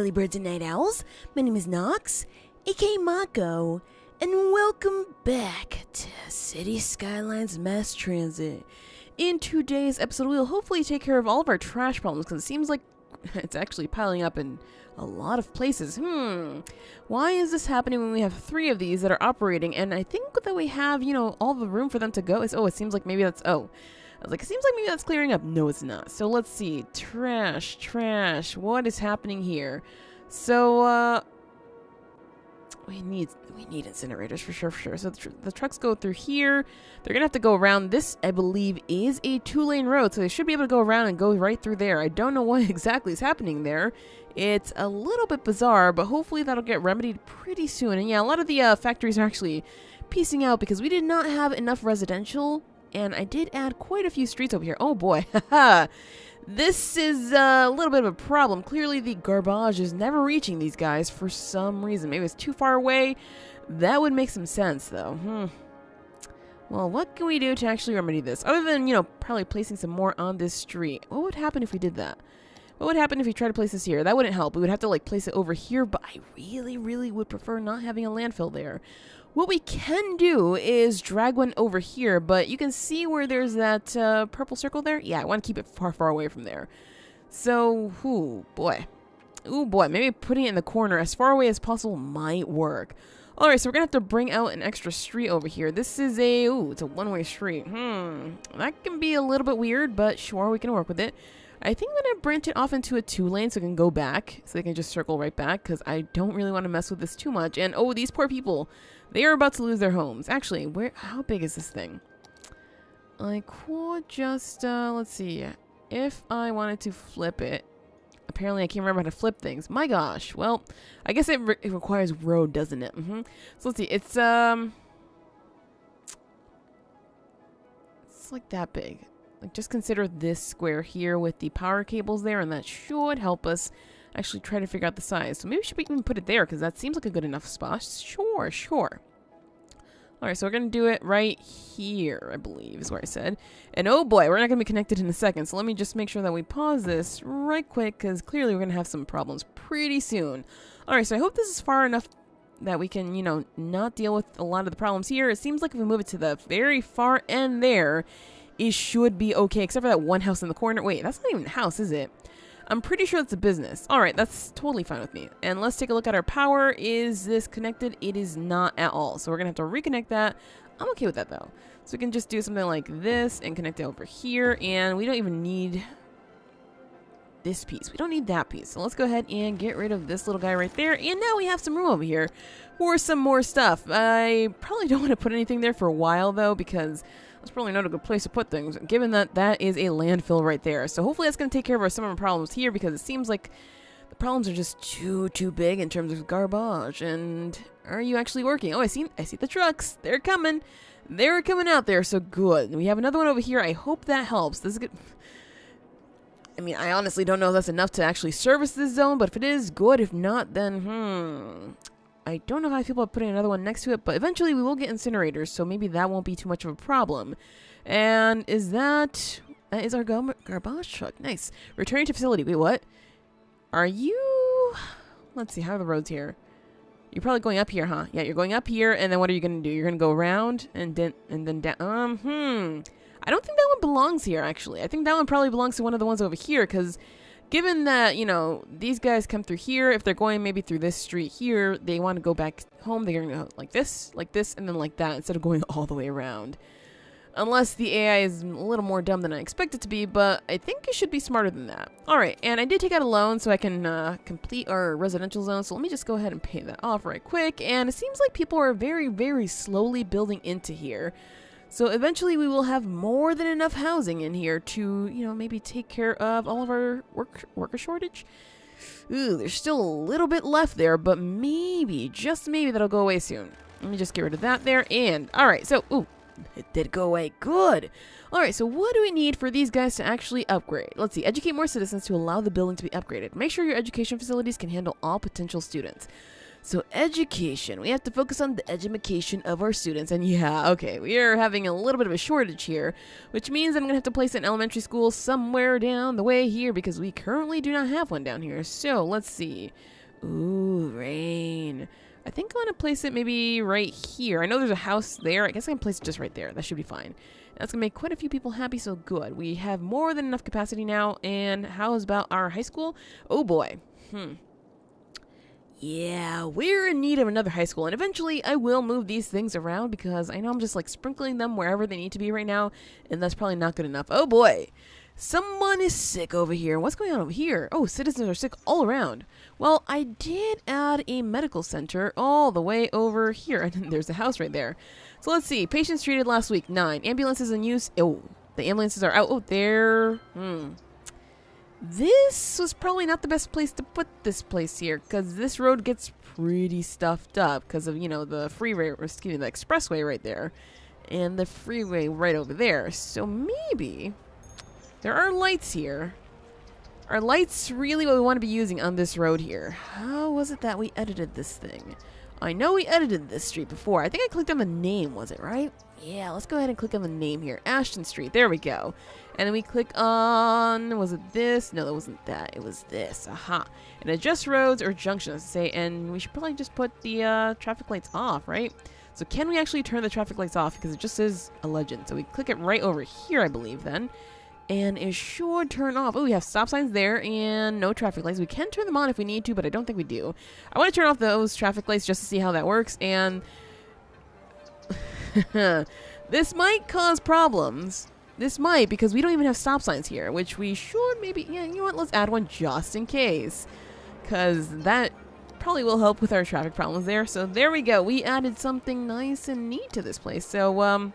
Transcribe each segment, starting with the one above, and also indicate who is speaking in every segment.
Speaker 1: early birds and night owls. My name is Nox, aka Mako, and welcome back to City Skylines Mass Transit. In today's episode, we'll hopefully take care of all of our trash problems, because it seems like it's actually piling up in a lot of places. Why is this happening when we have 3 of these that are operating, and I think that we have, all the room for them to go? It seems like maybe that's, I was like, it seems like maybe that's clearing up. No, it's not. So let's see. Trash. What is happening here? So, we need incinerators for sure. So the trucks go through here. They're gonna have to go around. This, I believe, is a 2-lane road, so they should be able to go around and go right through there. I don't know what exactly is happening there. It's a little bit bizarre, but hopefully that'll get remedied pretty soon. And yeah, a lot of the factories are actually piecing out because we did not have enough residential. And I did add quite a few streets over here. Oh boy, haha. This is a little bit of a problem. Clearly the garbage is never reaching these guys for some reason. Maybe it's too far away. That would make some sense though. Well, what can we do to actually remedy this? Other than, probably placing some more on this street. What would happen if we did that? What would happen if we tried to place this here? That wouldn't help. We would have to place it over here, but I really would prefer not having a landfill there. What we can do is drag one over here, but you can see where there's that purple circle there? Yeah, I want to keep it far away from there. So, ooh boy, maybe putting it in the corner as far away as possible might work. Alright, so we're going to have to bring out an extra street over here. This is it's a one-way street. That can be a little bit weird, but sure, we can work with it. I think I'm going to branch it off into a 2-lane so it can go back, so they can just circle right back, because I don't really want to mess with this too much. And, these poor people, they are about to lose their homes. Actually, how big is this thing? I could just, let's see. If I wanted to flip it, apparently I can't remember how to flip things. My gosh. Well, I guess it requires road, doesn't it? So let's see. It's like that big. Just consider this square here with the power cables there, and that should help us actually try to figure out the size. So maybe we should even put it there, because that seems like a good enough spot. Sure. Alright, so we're going to do it right here, I believe, is where I said. And oh boy, we're not going to be connected in a second, so let me just make sure that we pause this right quick, because clearly we're going to have some problems pretty soon. Alright, so I hope this is far enough that we can, not deal with a lot of the problems here. It seems like if we move it to the very far end there, it should be okay, except for that one house in the corner. Wait, that's not even a house, is it? I'm pretty sure it's a business. Alright, that's totally fine with me. And let's take a look at our power. Is this connected? It is not at all. So we're going to have to reconnect that. I'm okay with that, though. So we can just do something like this and connect it over here. And we don't even need this piece. We don't need that piece. So let's go ahead and get rid of this little guy right there. And now we have some room over here for some more stuff. I probably don't want to put anything there for a while, though, because that's probably not a good place to put things, given that that is a landfill right there. So hopefully that's going to take care of some of our problems here, because it seems like the problems are just too big in terms of garbage. And are you actually working? Oh, I see the trucks. They're coming. They're coming out there, so good. We have another one over here. I hope that helps. This is good. I mean, I honestly don't know if that's enough to actually service this zone, but if it is, good. If not, then, I don't know how I feel about putting another one next to it, but eventually we will get incinerators, so maybe that won't be too much of a problem. And that is our garbage truck. Nice. Returning to facility. Wait, what? Are you... Let's see, how are the roads here? You're probably going up here, huh? Yeah, you're going up here, and then what are you going to do? You're going to go around and then down. I don't think that one belongs here, actually. I think that one probably belongs to one of the ones over here, because given that, these guys come through here, if they're going maybe through this street here, they want to go back home, they're going to go like this, and then like that, instead of going all the way around. Unless the AI is a little more dumb than I expect it to be, but I think it should be smarter than that. Alright, and I did take out a loan so I can complete our residential zone, so let me just go ahead and pay that off right quick. And it seems like people are very slowly building into here. So eventually we will have more than enough housing in here to, maybe take care of all of our worker shortage. Ooh, there's still a little bit left there, but maybe, just maybe, that'll go away soon. Let me just get rid of that there, and, alright, so, it did go away. Good! Alright, so what do we need for these guys to actually upgrade? Let's see, educate more citizens to allow the building to be upgraded. Make sure your education facilities can handle all potential students. So education, we have to focus on the education of our students, and yeah, okay, we are having a little bit of a shortage here, which means I'm going to have to place an elementary school somewhere down the way here, because we currently do not have one down here. So let's see, Ooh, rain. I think I want to place it maybe right here. I know there's a house there. I guess I can place it just right there. That should be fine. That's going to make quite a few people happy, so good. We have more than enough capacity now. And how's about our high school? Oh, boy. Yeah, we're in need of another high school. And eventually, I will move these things around because I know I'm just, like, sprinkling them wherever they need to be right now. And that's probably not good enough. Oh, boy. Someone is sick over here. What's going on over here? Oh, citizens are sick all around. Well, I did add a medical center all the way over here. And there's a house right there. So let's see. Patients treated last week, 9. Ambulances in use. Oh, the ambulances are out. Oh, there. This was probably not the best place to put this place here, because this road gets pretty stuffed up because of, you know, the freeway, or excuse me, the expressway right there. And the freeway right over there. So maybe there are lights here. Are lights really what we want to be using on this road here? How was it that we edited this thing? I know we edited this street before. I think I clicked on the name, was it right? Yeah, let's go ahead and click on the name here. Ashton Street. There we go. And then we click on, was it this? No, that wasn't that. It was this. Aha. And adjust roads or junctions, say, and we should probably just put the traffic lights off, right? So can we actually turn the traffic lights off? Because it just says a legend. So we click it right over here, I believe, then. And it should turn off. Oh, we have stop signs there and no traffic lights. We can turn them on if we need to, but I don't think we do. I want to turn off those traffic lights just to see how that works. And this might cause problems. This might, because we don't even have stop signs here, which we should maybe, yeah, you know what? Let's add one just in case. Because that probably will help with our traffic problems there. So there we go. We added something nice and neat to this place. So,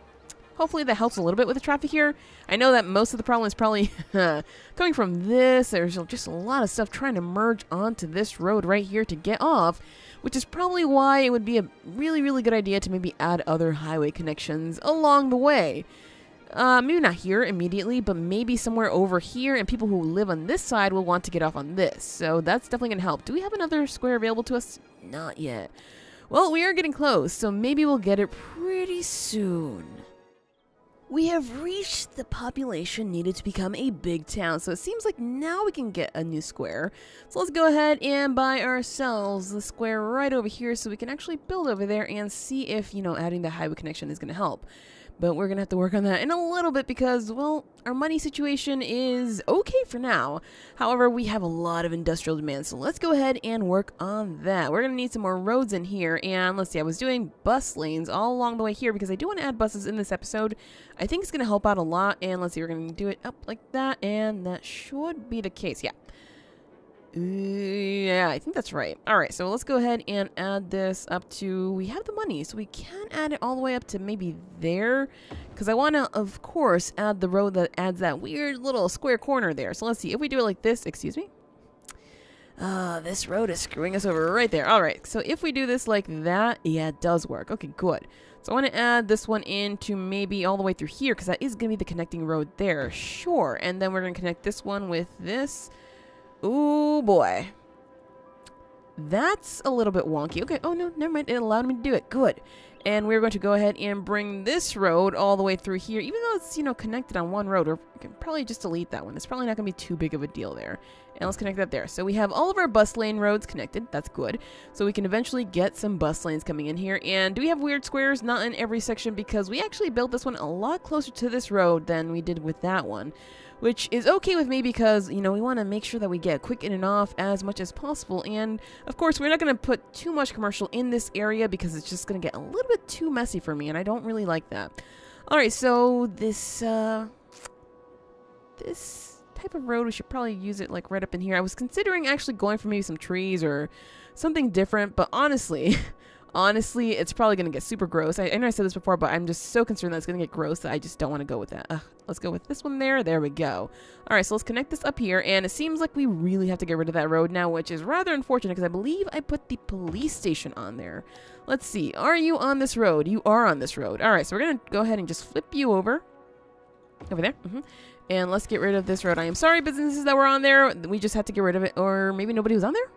Speaker 1: hopefully that helps a little bit with the traffic here. I know that most of the problem is probably coming from this. There's just a lot of stuff trying to merge onto this road right here to get off, which is probably why it would be a really, really good idea to maybe add other highway connections along the way. Maybe not here immediately, but maybe somewhere over here, and people who live on this side will want to get off on this. So that's definitely going to help. Do we have another square available to us? Not yet. Well, we are getting close, so maybe we'll get it pretty soon. We have reached the population needed to become a big town, so it seems like now we can get a new square. So let's go ahead and buy ourselves the square right over here so we can actually build over there and see if, you know, adding the highway connection is going to help. But we're going to have to work on that in a little bit because, well, our money situation is okay for now. However, we have a lot of industrial demand, so let's go ahead and work on that. We're going to need some more roads in here, and let's see, I was doing bus lanes all along the way here because I do want to add buses in this episode. I think it's going to help out a lot, and let's see, we're going to do it up like that, and that should be the case, yeah. Yeah, I think that's right. All right, so let's go ahead and add this up to, we have the money, so we can add it all the way up to maybe there, because I want to, of course, add the road that adds that weird little square corner there. So let's see, if we do it like this, excuse me. This road is screwing us over right there. All right, so if we do this like that, yeah, it does work. Okay, good. So I want to add this one into maybe all the way through here, because that is going to be the connecting road there. Sure, and then we're going to connect this one with this. Ooh, boy. That's a little bit wonky. Okay, oh no, never mind. It allowed me to do it. Good. And we're going to go ahead and bring this road all the way through here. Even though it's, you know, connected on one road, or we can probably just delete that one. It's probably not going to be too big of a deal there. And let's connect that there. So we have all of our bus lane roads connected. That's good. So we can eventually get some bus lanes coming in here. And do we have weird squares? Not in every section, because we actually built this one a lot closer to this road than we did with that one. Which is okay with me because, you know, we want to make sure that we get quick in and off as much as possible. And, of course, we're not going to put too much commercial in this area because it's just going to get a little bit too messy for me, and I don't really like that. Alright, so this type of road, we should probably use it, like, right up in here. I was considering actually going for maybe some trees or something different, but honestly... Honestly, it's probably going to get super gross. I know I said this before, but I'm just so concerned that it's going to get gross that I just don't want to go with that. Let's go with this one there. There we go. All right, so let's connect this up here. And it seems like we really have to get rid of that road now, which is rather unfortunate because I believe I put the police station on there. Let's see. Are you on this road? You are on this road. All right, so we're going to go ahead and just flip you over there. And let's get rid of this road. I am sorry, businesses that were on there. We just had to get rid of it. Or maybe nobody was on there?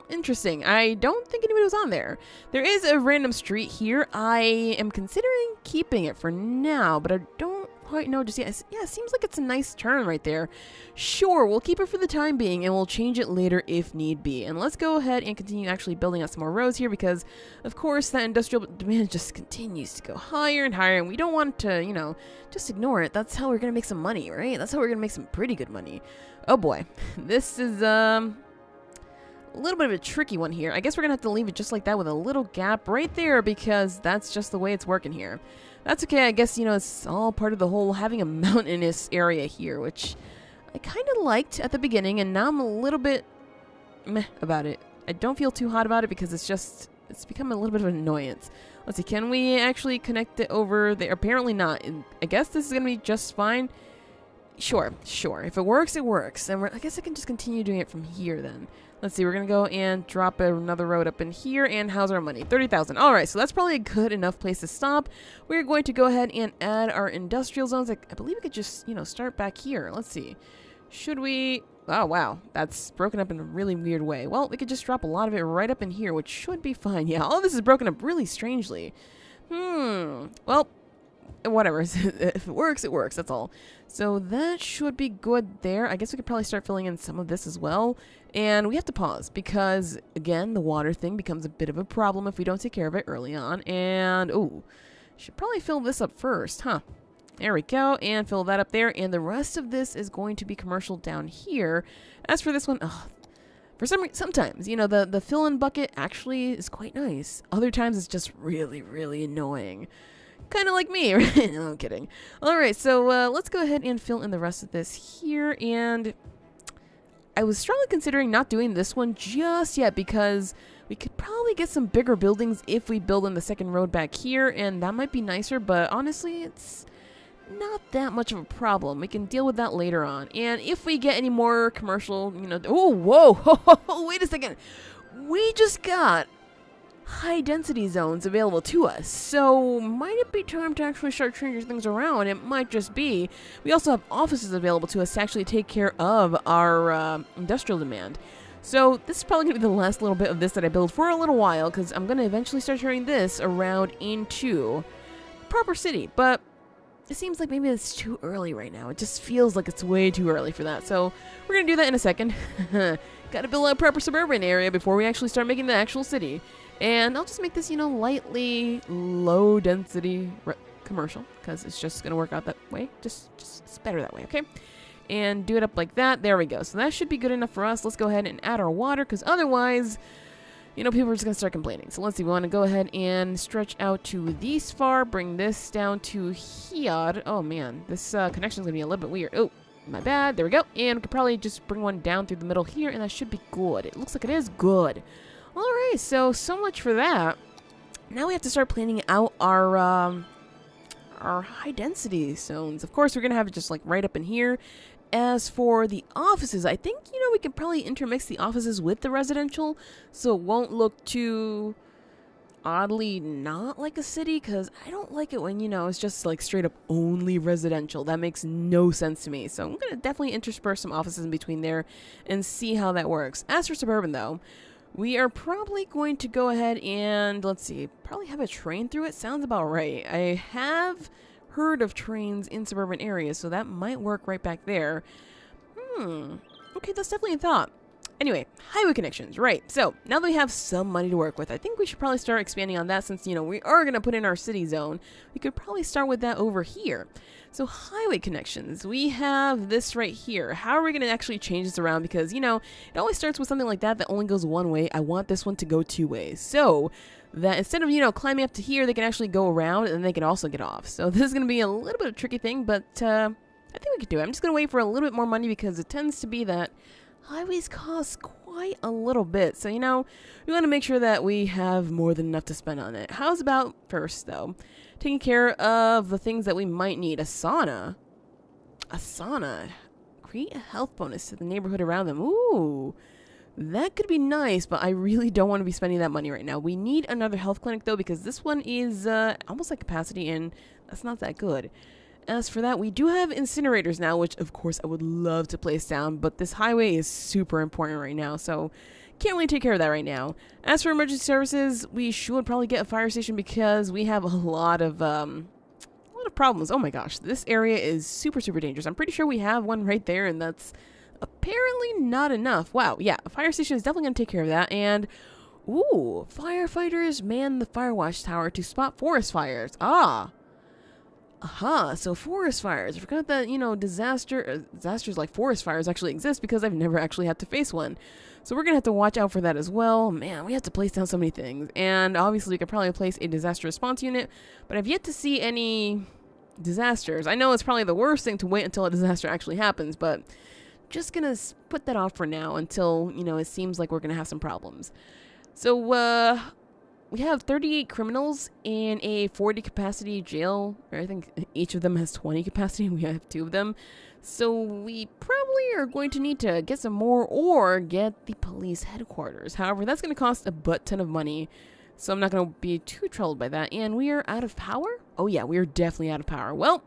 Speaker 1: Interesting. I don't think anybody was on there. There is a random street here. I am considering keeping it for now, but I don't quite know just yet. Yeah, it seems like it's a nice turn right there. Sure, we'll keep it for the time being, and we'll change it later if need be. And let's go ahead and continue actually building out some more roads here because, of course, that industrial demand just continues to go higher and higher, and we don't want to, you know, just ignore it. That's how we're going to make some money, right? That's how we're going to make some pretty good money. Oh boy, this is, a little bit of a tricky one here. I guess we're going to have to leave it just like that with a little gap right there because that's just the way it's working here. That's okay. I guess, you know, it's all part of the whole having a mountainous area here, which I kind of liked at the beginning, and now I'm a little bit meh about it. I don't feel too hot about it because it's become a little bit of an annoyance. Let's see, can we actually connect it over there? Apparently not. I guess this is going to be just fine. Sure. If it works, it works. And I guess I can just continue doing it from here then. Let's see, we're going to go and drop another road up in here, and how's our money? 30,000. All right, so that's probably a good enough place to stop. We're going to go ahead and add our industrial zones. I believe we could just, you know, start back here. Let's see. Should we... Oh, wow. That's broken up in a really weird way. Well, we could just drop a lot of it right up in here, which should be fine. Yeah, all this is broken up really strangely. Well... Whatever. If it works, it works. That's all. So that should be good there. I guess we could probably start filling in some of this as well. And we have to pause because, again, the water thing becomes a bit of a problem if we don't take care of it early on. And, ooh, should probably fill this up first, huh? There we go. And fill that up there. And the rest of this is going to be commercial down here. As for this one, sometimes, you know, the fill-in bucket actually is quite nice. Other times it's just really, really annoying. Kind of like me, right? No, I'm kidding. All right, so let's go ahead and fill in the rest of this here. And I was strongly considering not doing this one just yet because we could probably get some bigger buildings if we build in the second road back here, and that might be nicer, but honestly, it's not that much of a problem. We can deal with that later on. And if we get any more commercial, you know... Oh, whoa! Wait a second. We just got high density zones available to us, so might it be time to actually start changing things around? It might just be. We also have offices available to us to actually take care of our industrial demand. So this is probably going to be the last little bit of this that I build for a little while, because I'm going to eventually start turning this around into proper city, but it seems like maybe it's too early right now. It just feels like it's way too early for that, so we're going to do that in a second. Gotta build a proper suburban area before we actually start making the actual city. And I'll just make this, you know, lightly low density commercial, because it's just going to work out that way. Just it's better that way, okay? And do it up like that. There we go. So that should be good enough for us. Let's go ahead and add our water, because otherwise, you know, people are just going to start complaining. So let's see. We want to go ahead and stretch out to this far. Bring this down to here. Oh, man. This connection is going to be a little bit weird. Oh, my bad. There we go. And we could probably just bring one down through the middle here, and that should be good. It looks like it is good. All right, so much for that. Now we have to start planning out our high density zones. Of course, we're gonna have it just like right up in here. As for the offices, I think, you know, we can probably intermix the offices with the residential, so it won't look too oddly not like a city, because I don't like it when, you know, it's just like straight up only residential. That makes no sense to me. So I'm gonna definitely intersperse some offices in between there and see how that works. As for suburban, though, we are probably going to go ahead and, let's see, probably have a train through it. Sounds about right. I have heard of trains in suburban areas, so that might work right back there. Okay, that's definitely a thought. Anyway, highway connections, right. So, now that we have some money to work with, I think we should probably start expanding on that since, you know, we are going to put in our city zone. We could probably start with that over here. So, highway connections, we have this right here. How are we going to actually change this around? Because, you know, it always starts with something like that only goes one way. I want this one to go two ways. So, that instead of, you know, climbing up to here, they can actually go around and they can also get off. So, this is going to be a little bit of a tricky thing, but I think we could do it. I'm just going to wait for a little bit more money because it tends to be that highways cost quite a little bit. So, you know, we want to make sure that we have more than enough to spend on it. How's about first, though? Taking care of the things that we might need. A sauna. Create a health bonus to the neighborhood around them. Ooh. That could be nice, but I really don't want to be spending that money right now. We need another health clinic, though, because this one is almost like capacity, and that's not that good. As for that, we do have incinerators now, which, of course, I would love to place down, but this highway is super important right now, so can't really take care of that right now. As for emergency services, we should probably get a fire station because we have a lot of problems. Oh my gosh, this area is super, super dangerous. I'm pretty sure we have one right there, and that's apparently not enough. Wow, yeah, a fire station is definitely going to take care of that. And, ooh, firefighters man the fire watch tower to spot forest fires. Ah. Aha, so forest fires. I forgot that, you know, disasters like forest fires actually exist because I've never actually had to face one. So we're going to have to watch out for that as well. Man, we have to place down so many things. And obviously we could probably place a disaster response unit, but I've yet to see any disasters. I know it's probably the worst thing to wait until a disaster actually happens, but just going to put that off for now until, you know, it seems like we're going to have some problems. So, we have 38 criminals in a 40 capacity jail. I think each of them has 20 capacity. We have 2 of them. So we probably are going to need to get some more or get the police headquarters. However, that's going to cost a butt ton of money. So I'm not going to be too troubled by that. And we are out of power? Oh yeah, we are definitely out of power. Well,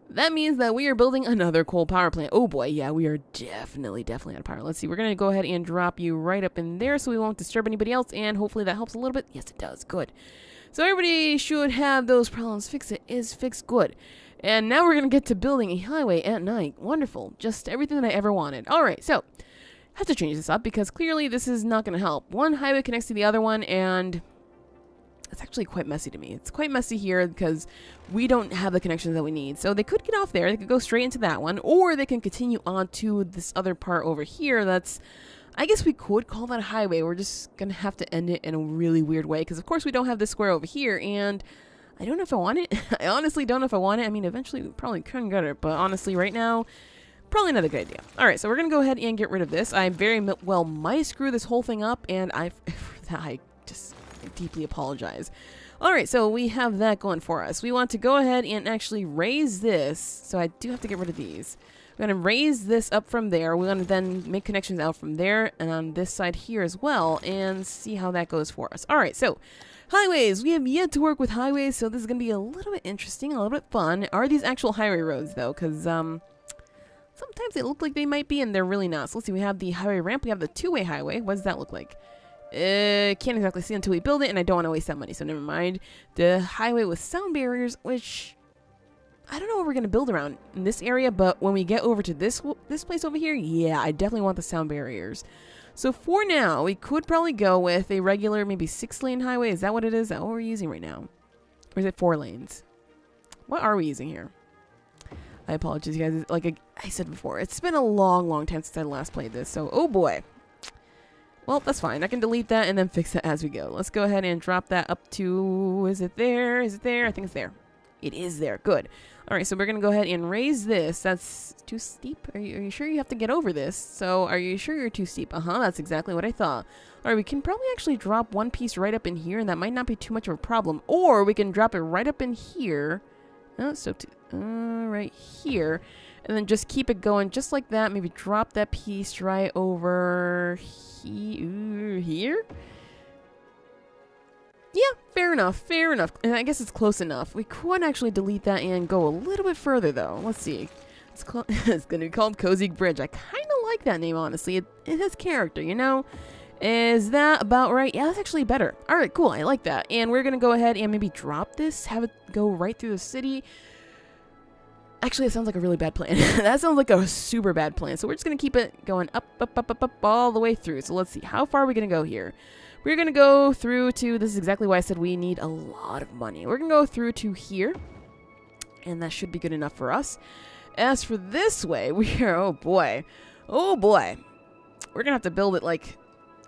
Speaker 1: that means that we are building another coal power plant. Oh boy, yeah, we are definitely out of power. Let's see, we're going to go ahead and drop you right up in there so we won't disturb anybody else, and hopefully that helps a little bit. Yes, it does. Good. So everybody should have those problems fixed. It is fixed. Good. And now we're going to get to building a highway at night. Wonderful. Just everything that I ever wanted. All right, so I have to change this up because clearly this is not going to help. One highway connects to the other one, and it's actually quite messy to me. It's quite messy here because we don't have the connections that we need. So they could get off there. They could go straight into that one, or they can continue on to this other part over here. That's, I guess we could call that a highway. We're just going to have to end it in a really weird way because, of course, we don't have this square over here, and I don't know if I want it. I honestly don't know if I want it. I mean, eventually we probably couldn't get it, but honestly, right now, probably not a good idea. All right, so we're going to go ahead and get rid of this. I very well might screw this whole thing up, and I just deeply apologize. All right, so we have that going for us. We want to go ahead and actually raise this. So I do have to get rid of these. We're going to raise this up from there. We're going to then make connections out from there and on this side here as well and see how that goes for us. All right, so highways. We have yet to work with highways, so this is going to be a little bit interesting, a little bit fun. Are these actual highway roads, though? Because sometimes they look like they might be, and they're really not. So let's see. We have the highway ramp. We have the two-way highway. What does that look like? Can't exactly see until we build it, and I don't want to waste that money, so never mind. The highway with sound barriers, which I don't know what we're going to build around in this area, but when we get over to this place over here, yeah, I definitely want the sound barriers. So for now, we could probably go with a regular, maybe 6-lane highway. Is that what it is? Is that what we're using right now? Or is it 4 lanes? What are we using here? I apologize, you guys. Like I said before, it's been a long, long time since I last played this, so oh boy. Well, that's fine. I can delete that and then fix it as we go. Let's go ahead and drop that up to... Is it there? Is it there? I think it's there. It is there. Good. All right, so we're going to go ahead and raise this. That's too steep. Are you sure you have to get over this? So are you sure you're too steep? Uh-huh, that's exactly what I thought. All right, we can probably actually drop one piece right up in here, and that might not be too much of a problem. Or we can drop it right up in here. Oh, so right here. And then just keep it going just like that. Maybe drop that piece right over here. Yeah, fair enough, fair enough. And I guess it's close enough. We could actually delete that and go a little bit further, though. Let's see. It's going to be called Cozy Bridge. I kind of like that name, honestly. It has character, you know? Is that about right? Yeah, that's actually better. All right, cool. I like that. And we're going to go ahead and maybe drop this, have it go right through the city. Actually, it sounds like a really bad plan. That sounds like a super bad plan. So we're just going to keep it going up, all the way through. So let's see. How far are we going to go here? We're going to go through to... This is exactly why I said we need a lot of money. We're going to go through to here. And that should be good enough for us. As for this way, we are... Oh, boy. Oh, boy. We're going to have to build it, like,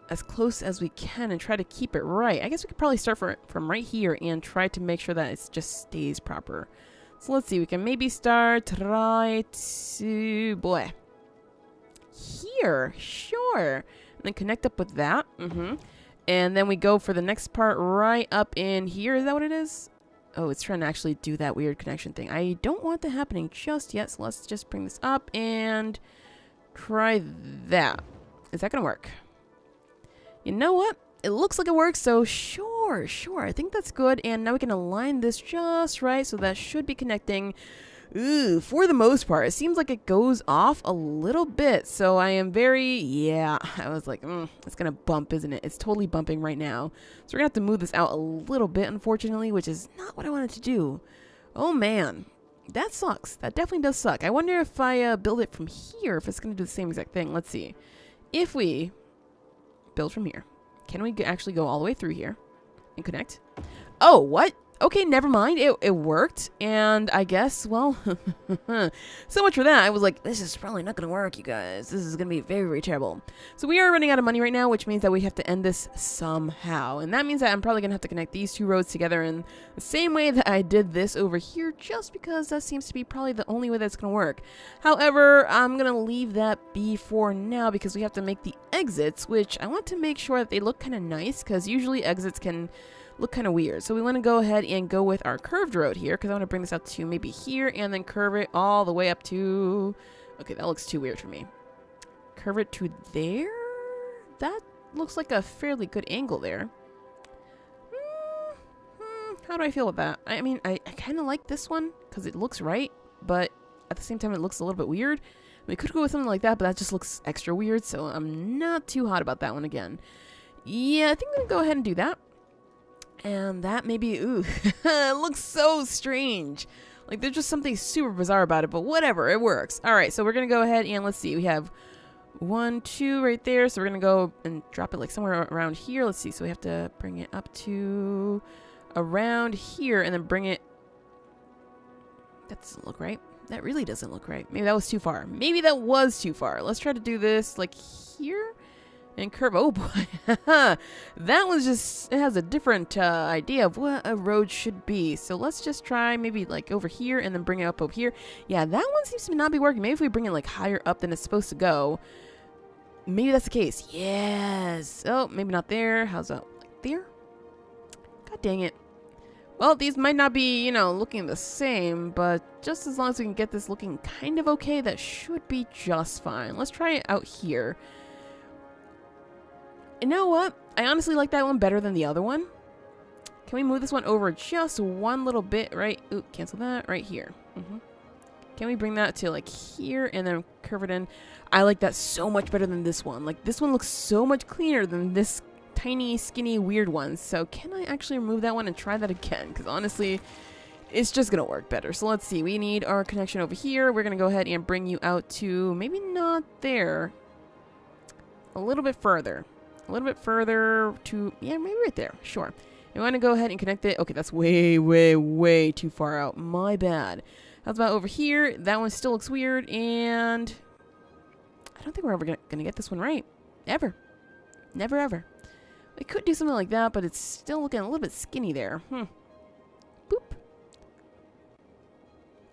Speaker 1: as close as we can and try to keep it right. I guess we could probably start from right here and try to make sure that it just stays proper. So let's see, we can maybe start right to, boy, here, sure. And then connect up with that, And then we go for the next part right up in here. Is that what it is? Oh, it's trying to actually do that weird connection thing. I don't want that happening just yet, so let's just bring this up and try that. Is that gonna work? You know what? It looks like it works, so sure. I think that's good. And now we can align this just right, so that should be connecting. Ooh, for the most part, it seems like it goes off a little bit. So I am I was like, it's going to bump, isn't it? It's totally bumping right now. So we're going to have to move this out a little bit, unfortunately, which is not what I wanted to do. Oh, man. That sucks. That definitely does suck. I wonder if I build it from here, if it's going to do the same exact thing. Let's see. If we build from here, can we actually go all the way through here and connect? Oh, what? Okay, never mind. It worked. And I guess, well, so much for that. I was like, this is probably not going to work, you guys. This is going to be very, very terrible. So we are running out of money right now, which means that we have to end this somehow. And that means that I'm probably going to have to connect these two roads together in the same way that I did this over here, just because that seems to be probably the only way that's going to work. However, I'm going to leave that be for now because we have to make the exits, which I want to make sure that they look kind of nice, because usually exits can look kind of weird. So we want to go ahead and go with our curved road here, because I want to bring this out to maybe here and then curve it all the way up to... Okay, that looks too weird for me. Curve it to there? That looks like a fairly good angle there. How do I feel with that? I mean, I kind of like this one because it looks right, but at the same time it looks a little bit weird. We could go with something like that, but that just looks extra weird, so I'm not too hot about that one again. Yeah, I think I'm going to go ahead and do that. And that maybe, ooh, it looks so strange. Like, there's just something super bizarre about it, but whatever, it works. All right, so we're going to go ahead and let's see. We have 1, 2 right there, so we're going to go and drop it like somewhere around here. Let's see, so we have to bring it up to around here and then bring it. That doesn't look right. That really doesn't look right. Maybe that was too far. Maybe that was too far. Let's try to do this like here. And curve, oh boy, that was just, it has a different idea of what a road should be. So let's just try maybe like over here and then bring it up over here. Yeah, that one seems to not be working. Maybe if we bring it like higher up than it's supposed to go, maybe that's the case. Yes. Oh, maybe not there. How's that? Like there? God dang it. Well, these might not be, you know, looking the same, but just as long as we can get this looking kind of okay, that should be just fine. Let's try it out here. You know what? I honestly like that one better than the other one. Can we move this one over just one little bit? Right? Ooh, cancel that. Right here. Can we bring that to like here and then curve it in? I like that so much better than this one. Like, this one looks so much cleaner than this tiny, skinny, weird one. So can I actually remove that one and try that again? Because honestly, it's just going to work better. So let's see. We need our connection over here. We're going to go ahead and bring you out to maybe not there. A little bit further. A little bit further to, yeah, maybe right there. Sure. You want to go ahead and connect it. Okay, that's way, way, way too far out. My bad. How's about over here? That one still looks weird, and I don't think we're ever going to get this one right. Ever. Never, ever. We could do something like that, but it's still looking a little bit skinny there. Boop.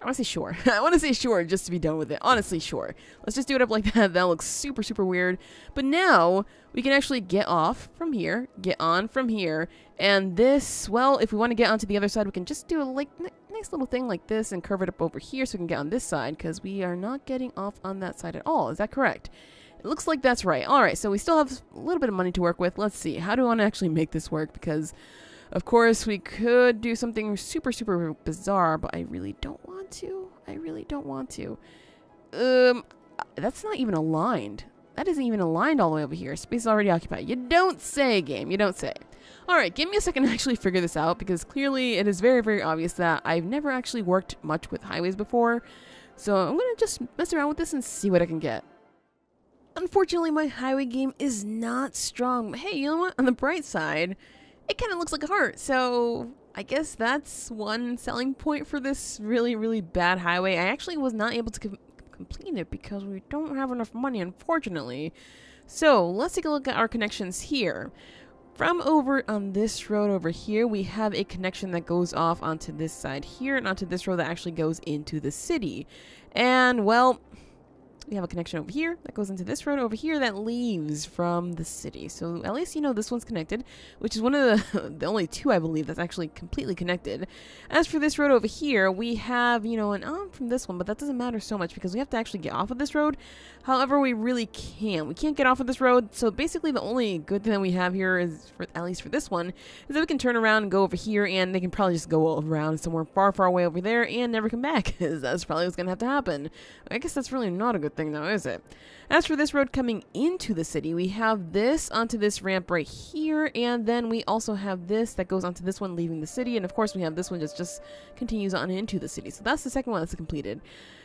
Speaker 1: I want to say sure. I want to say sure just to be done with it. Honestly, sure. Let's just do it up like that. That looks super, super weird. But now we can actually get off from here, get on from here. And this, well, if we want to get onto the other side, we can just do a like nice little thing like this and curve it up over here so we can get on this side, because we are not getting off on that side at all. Is that correct? It looks like that's right. All right, so we still have a little bit of money to work with. Let's see. How do I want to actually make this work? Because, of course, we could do something super, super bizarre, but I really don't want to. I really don't want to. That's not even aligned. That isn't even aligned all the way over here. Space is already occupied. You don't say, game. You don't say. All right, give me a second to actually figure this out, because clearly it is very, very obvious that I've never actually worked much with highways before. So I'm going to just mess around with this and see what I can get. Unfortunately, my highway game is not strong. But hey, you know what? On the bright side, it kind of looks like a heart. So I guess that's one selling point for this really, really bad highway. I actually was not able to complete it because we don't have enough money, unfortunately. So let's take a look at our connections here. From over on this road over here, we have a connection that goes off onto this side here and onto this road that actually goes into the city. And, well, we have a connection over here that goes into this road over here that leaves from the city. So at least you know this one's connected, which is one of the only two, I believe, that's actually completely connected. As for this road over here, we have, you know, an arm from this one, but that doesn't matter so much because we have to actually get off of this road. However, we really can't. We can't get off of this road. So basically the only good thing that we have here is, at least for this one, is that we can turn around and go over here, and they can probably just go around somewhere far, far away over there and never come back, because that's probably what's going to have to happen. I guess that's really not a good thing now, is it? As for this road coming into the city, we have this onto this ramp right here, and then we also have this that goes onto this one leaving the city, and of course we have this one just continues on into the city. So that's the second one that's completed.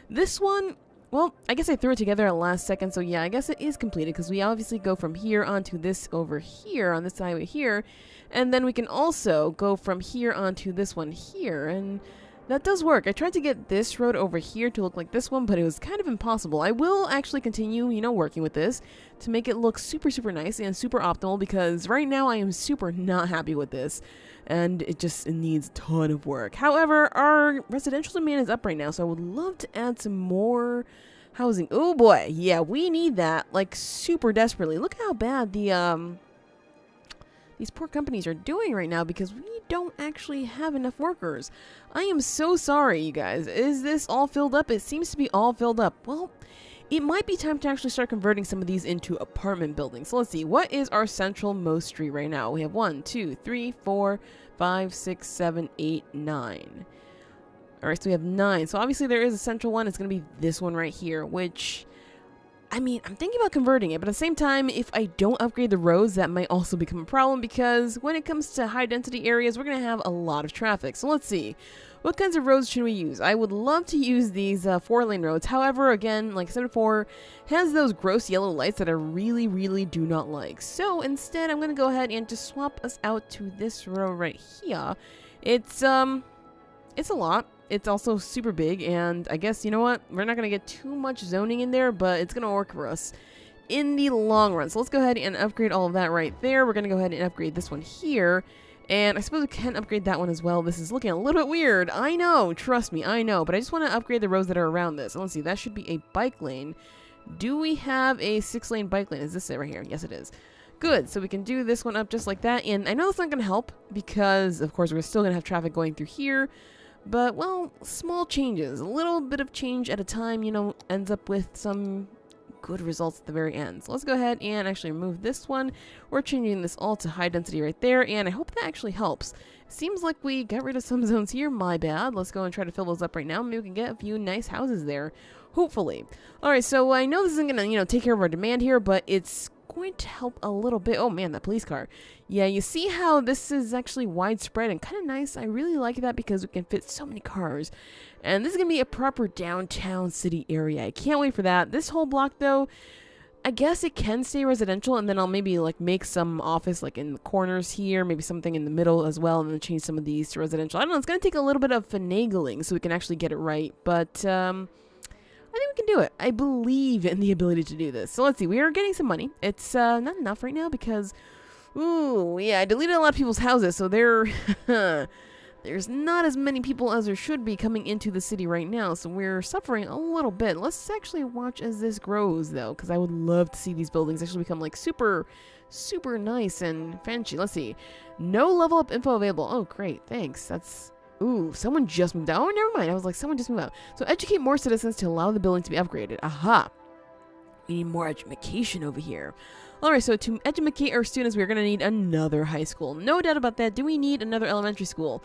Speaker 1: This one, well, I guess I threw it together at the last second, so yeah, I guess it is completed because we obviously go from here onto this over here on this highway here, and then we can also go from here onto this one here, and that does work. I tried to get this road over here to look like this one, but it was kind of impossible. I will actually continue, you know, working with this to make it look super, super nice and super optimal, because right now I am super not happy with this, and it needs a ton of work. However, our residential demand is up right now, so I would love to add some more housing. Oh boy, yeah, we need that, like, super desperately. Look how bad these poor companies are doing right now because we don't actually have enough workers. I am so sorry, you guys. Is this all filled up? It seems to be all filled up. Well, it might be time to actually start converting some of these into apartment buildings. So let's see. What is our central most street right now? We have 1, 2, 3, 4, 5, 6, 7, 8, 9. Alright, so we have 9. So obviously there is a central one. It's going to be this one right here, which, I mean, I'm thinking about converting it, but at the same time, if I don't upgrade the roads, that might also become a problem, because when it comes to high density areas, we're going to have a lot of traffic. So let's see. What kinds of roads should we use? I would love to use these 4-lane roads. However, again, like I said before, has those gross yellow lights that I really, really do not like. So instead, I'm going to go ahead and just swap us out to this road right here. It's a lot. It's also super big, and I guess, you know what? We're not going to get too much zoning in there, but it's going to work for us in the long run. So let's go ahead and upgrade all of that right there. We're going to go ahead and upgrade this one here, and I suppose we can upgrade that one as well. This is looking a little bit weird. I know, trust me, I know, but I just want to upgrade the roads that are around this. So let's see, that should be a bike lane. Do we have a 6-lane bike lane? Is this it right here? Yes, it is. Good, so we can do this one up just like that, and I know that's not going to help because, of course, we're still going to have traffic going through here. But, well, small changes, a little bit of change at a time, you know, ends up with some good results at the very end. So let's go ahead and actually remove this one. We're changing this all to high density right there, and I hope that actually helps. Seems like we got rid of some zones here, my bad. Let's go and try to fill those up right now. Maybe we can get a few nice houses there, hopefully. Alright, so I know this isn't going to, you know, take care of our demand here, but it's going to help a little bit. Oh man, that police car. Yeah, you see how this is actually widespread and kind of nice. I really like that because we can fit so many cars. And this is going to be a proper downtown city area. I can't wait for that. This whole block though, I guess it can stay residential, and then I'll maybe like make some office like in the corners here, maybe something in the middle as well, and then change some of these to residential. I don't know, it's going to take a little bit of finagling so we can actually get it right, but I think we can do it. I believe in the ability to do this. So let's see. We are getting some money. It's not enough right now because, ooh, yeah, I deleted a lot of people's houses, so there's not as many people as there should be coming into the city right now, so we're suffering a little bit. Let's actually watch as this grows, though, because I would love to see these buildings actually become, like, super, super nice and fancy. Let's see. No level up info available. Oh, great. Thanks. That's... Ooh, someone just moved out. Oh, never mind. I was like, someone just moved out. So educate more citizens to allow the building to be upgraded. Aha. We need more education over here. Alright, so to educate our students, we're going to need another high school. No doubt about that. Do we need another elementary school?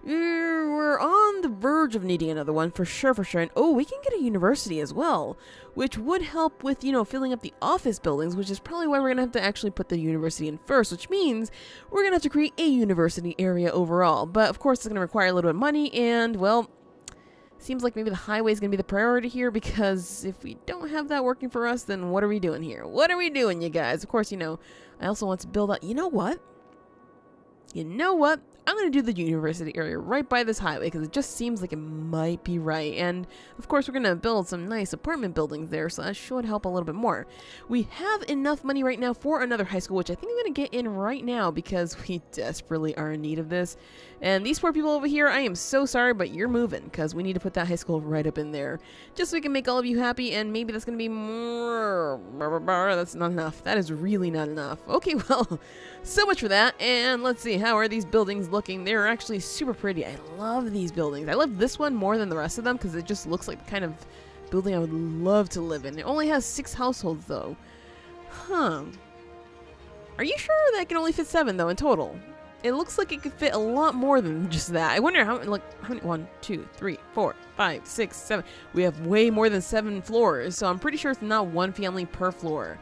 Speaker 1: We're on the verge of needing another one, for sure, for sure. And oh, we can get a university as well, which would help with, you know, filling up the office buildings, which is probably why we're going to have to actually put the university in first, which means we're going to have to create a university area overall. But, of course, it's going to require a little bit of money, and, well, seems like maybe the highway is going to be the priority here, because if we don't have that working for us, then what are we doing here? What are we doing, you guys? Of course, you know, I also want to build out... You know what? You know what? I'm going to do the university area right by this highway because it just seems like it might be right. And, of course, we're going to build some nice apartment buildings there, so that should help a little bit more. We have enough money right now for another high school, which I think I'm going to get in right now because we desperately are in need of this. And these poor people over here, I am so sorry, but you're moving because we need to put that high school right up in there just so we can make all of you happy, and maybe that's going to be more... That's not enough. That is really not enough. Okay, well, so much for that. And let's see, how are these buildings looking? They're actually super pretty. I love these buildings. I love this one more than the rest of them because it just looks like the kind of building I would love to live in. It only has 6 households, though. Huh. Are you sure that can only fit 7, though, in total? it looks like it could fit a lot more than just that. I wonder how many, 1, 2, 3, 4, 5, 6, 7. We have way more than 7 floors, so I'm pretty sure it's not one family per floor.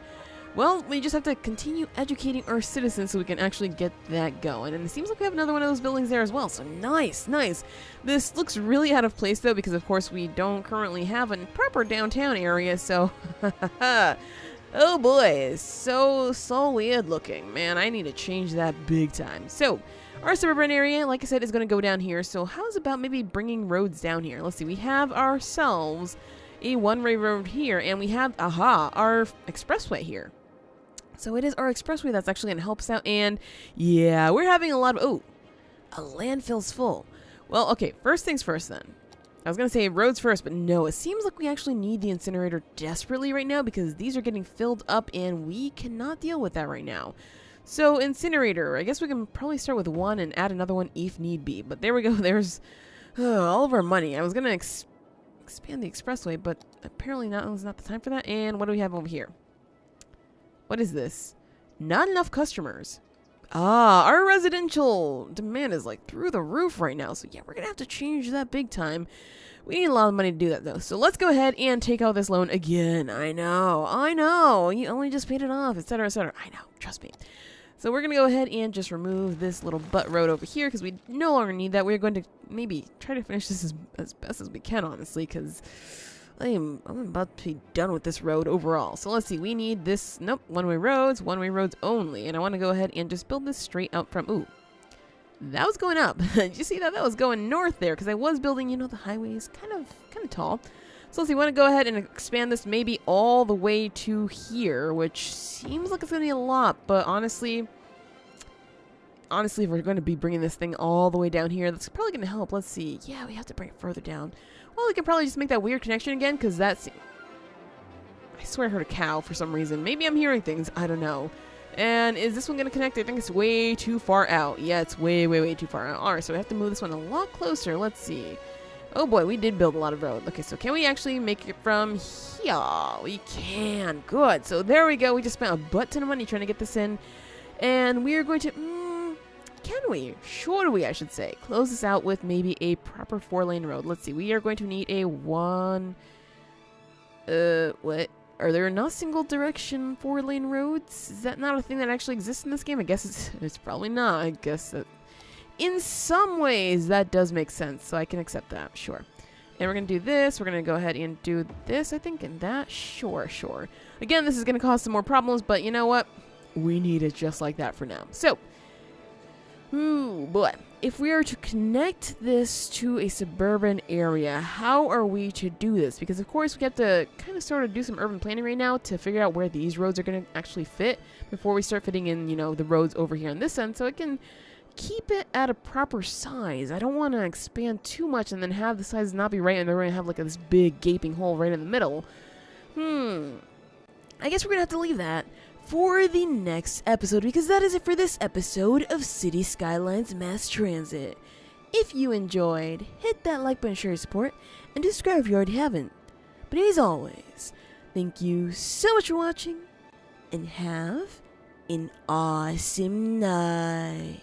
Speaker 1: Well, we just have to continue educating our citizens so we can actually get that going. And it seems like we have another one of those buildings there as well. So nice, nice. This looks really out of place though, because of course we don't currently have a proper downtown area. So, oh boy, it's so weird looking. Man, I need to change that big time. So, our suburban area, like I said, is going to go down here. So how's about maybe bringing roads down here? Let's see, we have ourselves a one-way road here, and we have, our expressway here. So it is our expressway that's actually going to help us out, and yeah, we're having a lot of, a landfill's full. Well, okay, first things first then. I was going to say roads first, but no, it seems like we actually need the incinerator desperately right now because these are getting filled up and we cannot deal with that right now. So incinerator, I guess we can probably start with one and add another one if need be, but there we go, there's all of our money. I was going to expand the expressway, but apparently now is not the time for that. And what do we have over here? What is this? Not enough customers. Our residential demand is like through the roof right now. So yeah, we're going to have to change that big time. We need a lot of money to do that though. So let's go ahead and take out this loan again. I know. You only just paid it off, etc., etc. I know. Trust me. So we're going to go ahead and just remove this little butt road over here because we no longer need that. We're going to maybe try to finish this as best as we can, honestly, because I'm about to be done with this road overall. So let's see. We need this. Nope. One-way roads only. And I want to go ahead and just build this straight out from. Ooh. That was going up. Did you see that? That was going north there because I was building, the highways kind of tall. So let's see. I want to go ahead and expand this maybe all the way to here, which seems like it's going to be a lot. But honestly, if we're going to be bringing this thing all the way down here, that's probably going to help. Let's see. Yeah, we have to bring it further down. Well, we can probably just make that weird connection again because that's... I swear I heard a cow for some reason. Maybe I'm hearing things. I don't know. And is this one going to connect? I think it's way too far out. Yeah, it's way too far out. Alright, so we have to move this one a lot closer. Let's see. Oh boy, we did build a lot of road. Okay, so can we actually make it from here? We can. Good. So there we go. We just spent a butt ton of money trying to get this in. And we are going to... can we? Should we, I should say. Close this out with maybe a proper 4-lane road. Let's see. We are going to need a what? Are there not single direction 4-lane roads? Is that not a thing that actually exists in this game? I guess it's probably not. I guess that in some ways that does make sense. So I can accept that. Sure. And we're going to do this. We're going to go ahead and do this, I think, and that. Sure. Again, this is going to cause some more problems, but you know what? We need it just like that for now. So, ooh, boy. If we are to connect this to a suburban area, how are we to do this? Because, of course, we have to kind of sort of do some urban planning right now to figure out where these roads are going to actually fit before we start fitting in, the roads over here on this end, so it can keep it at a proper size. I don't want to expand too much and then have the size not be right and then we're going to have like this big gaping hole right in the middle. I guess we're going to have to leave that for the next episode, because that is it for this episode of City Skylines Mass Transit. If you enjoyed, hit that like button, share your support, and subscribe if you already haven't. But as always, thank you so much for watching, and have an awesome night.